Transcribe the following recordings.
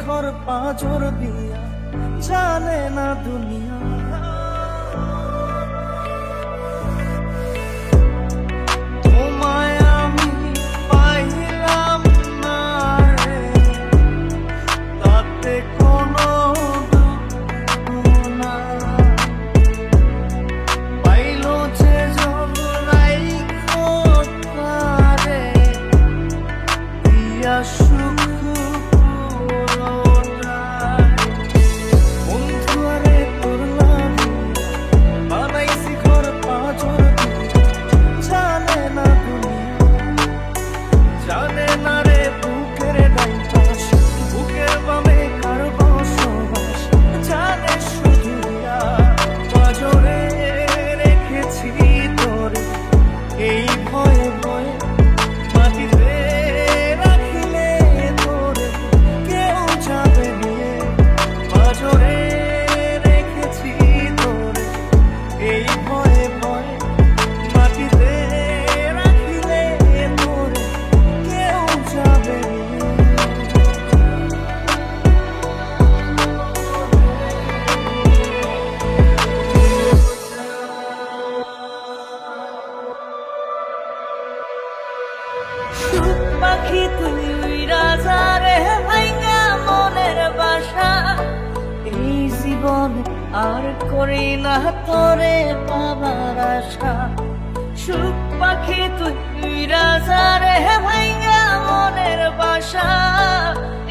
শিখর পাঁচর দিয়া জানে না দুনিয়া। তোমায় আমি পাইলাম না রে, তাতে কোনো দুঃখ না। পাইলো যে জন রাইখো তারে, দিয়া সুখ পাখি তুই রাজারে ভাইঙ্গা মনের বাসা, এই জীবন আর করি না তোরে পাবার আশা। সুখ পাখি তুই রাজারে ভাইঙ্গা মনের বাসা,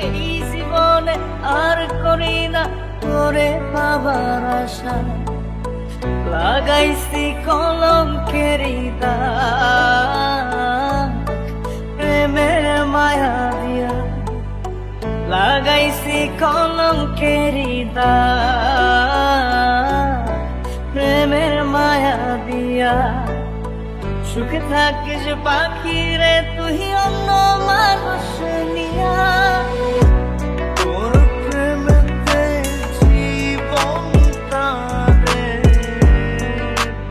এই জীবনে আর করি না তোরে পাবার আশা। লাগাইছি কলঙ্কেরি দাগ প্রেমের মায়া দিয়া, লাগাইছি কলঙ্কেরি দাগ প্রেমের মায়া দিয়া। সুখে থাকিস পাখি রে তুই অন্য মানুষ নিয়া, তোর প্রেমেতে জীবনটারে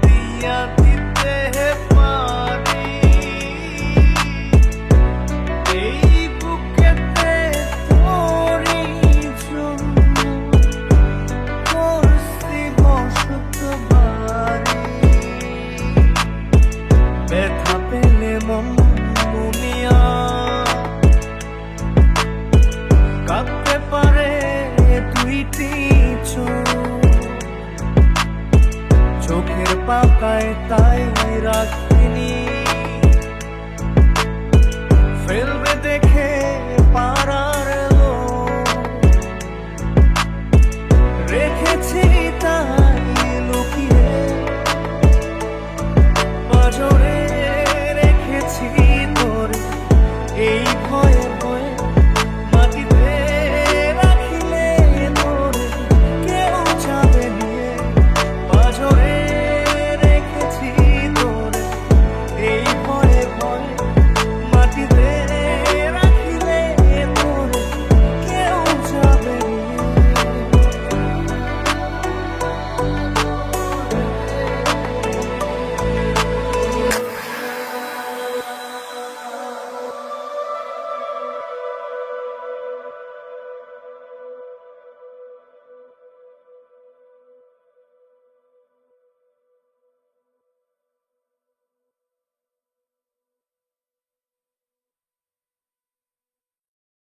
দিয়া দিতে পারি। এই বুকেতে তোরই জন্য করছি বসত বাড়ি। ব্যথা পেলে মন মুমিয়া কাঁদতে পারে দুইটি চোখ, চোখের পাতায় তাই রাখি